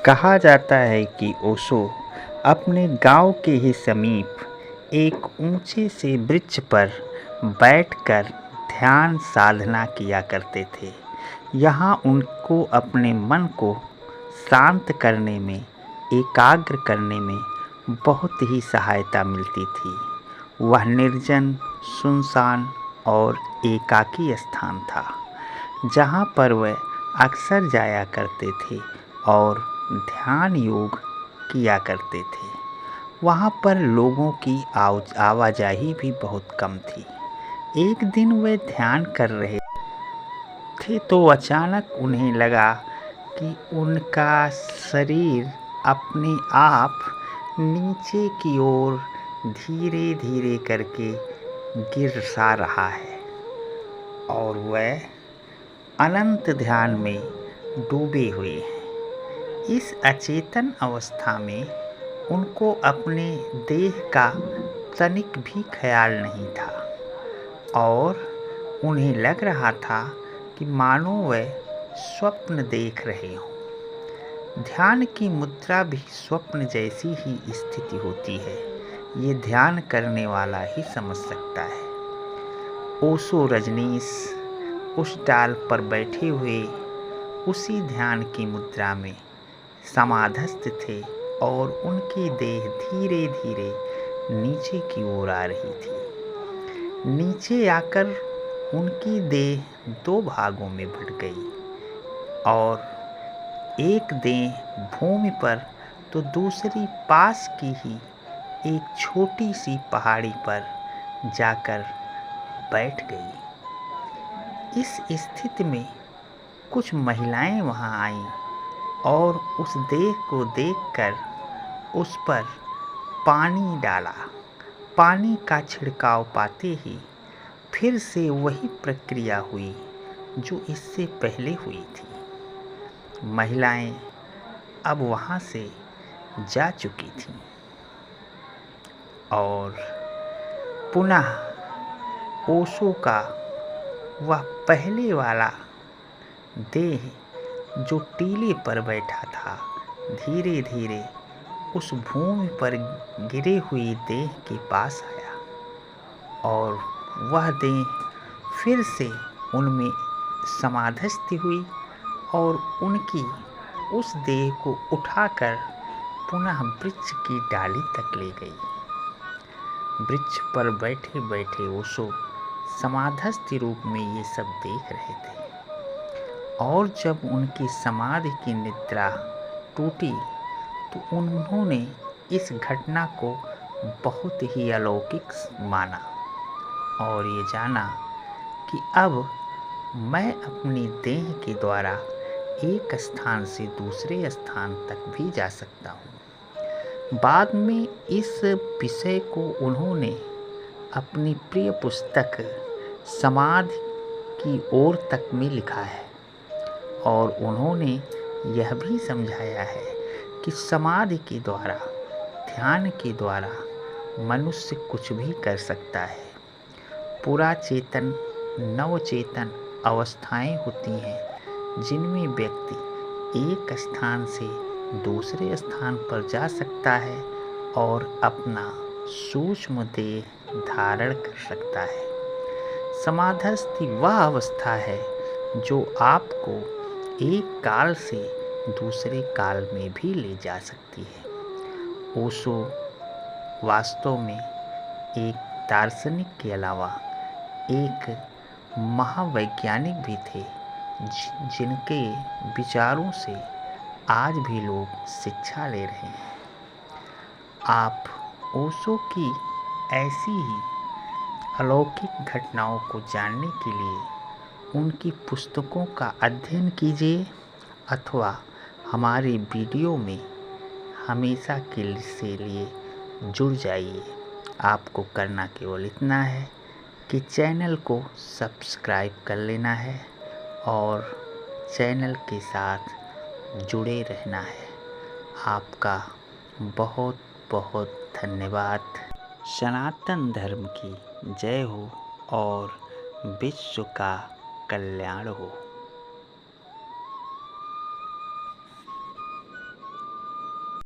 कहा जाता है कि ओशो अपने गांव के ही समीप एक ऊंचे से वृक्ष पर बैठकर ध्यान साधना किया करते थे। यहाँ उनको अपने मन को शांत करने में, एकाग्र करने में बहुत ही सहायता मिलती थी। वह निर्जन, सुनसान और एकाकी स्थान था, जहाँ पर वह अक्सर जाया करते थे और ध्यान योग किया करते थे। वहाँ पर लोगों की आवाजाही भी बहुत कम थी। एक दिन वे ध्यान कर रहे थे तो अचानक उन्हें लगा कि उनका शरीर अपने आप नीचे की ओर धीरे धीरे करके गिर सा रहा है और वह अनंत ध्यान में डूबे हुए हैं। इस अचेतन अवस्था में उनको अपने देह का तनिक भी ख्याल नहीं था और उन्हें लग रहा था कि मानो वह स्वप्न देख रहे हों। ध्यान की मुद्रा भी स्वप्न जैसी ही स्थिति होती है, ये ध्यान करने वाला ही समझ सकता है। ओशो रजनीश उस डाल पर बैठे हुए उसी ध्यान की मुद्रा में समाधस्थ थे और उनकी देह धीरे धीरे नीचे की ओर आ रही थी। नीचे आकर उनकी देह दो भागों में बट गई और एक देह भूमि पर तो दूसरी पास की ही एक छोटी सी पहाड़ी पर जाकर बैठ गई। इस स्थिति में कुछ महिलाएं वहां आईं और उस देह को देखकर उस पर पानी डाला। पानी का छिड़काव पाते ही फिर से वही प्रक्रिया हुई जो इससे पहले हुई थी। महिलाएं अब वहां से जा चुकी थीं और पुनः ओशो का वह पहले वाला देह जो टीले पर बैठा था धीरे धीरे उस भूमि पर गिरे हुए देह के पास आया और वह देह फिर से उनमें समाधस्थ हुई और उनकी उस देह को उठाकर पुनः वृक्ष की डाली तक ले गई। वृक्ष पर बैठे बैठे ओशो समाधस्थ रूप में ये सब देख रहे थे और जब उनकी समाधि की निद्रा टूटी तो उन्होंने इस घटना को बहुत ही अलौकिक माना और ये जाना कि अब मैं अपनी देह के द्वारा एक स्थान से दूसरे स्थान तक भी जा सकता हूँ। बाद में इस विषय को उन्होंने अपनी प्रिय पुस्तक समाधि की ओर तक में लिखा है और उन्होंने यह भी समझाया है कि समाधि के द्वारा, ध्यान के द्वारा मनुष्य कुछ भी कर सकता है। पूरा चेतन, नवचेतन अवस्थाएं होती हैं जिनमें व्यक्ति एक स्थान से दूसरे स्थान पर जा सकता है और अपना सूक्ष्म देह धारण कर सकता है। समाधस्थि वह अवस्था है जो आपको एक काल से दूसरे काल में भी ले जा सकती है। ओशो वास्तव में एक दार्शनिक के अलावा एक महावैज्ञानिक भी थे जिनके विचारों से आज भी लोग शिक्षा ले रहे हैं। आप ओशो की ऐसी ही अलौकिक घटनाओं को जानने के लिए उनकी पुस्तकों का अध्ययन कीजिए अथवा हमारे वीडियो में हमेशा के लिए जुड़ जाइए। आपको करना केवल इतना है कि चैनल को सब्सक्राइब कर लेना है और चैनल के साथ जुड़े रहना है। आपका बहुत बहुत धन्यवाद। सनातन धर्म की जय हो और विश्व का कल्याण हो।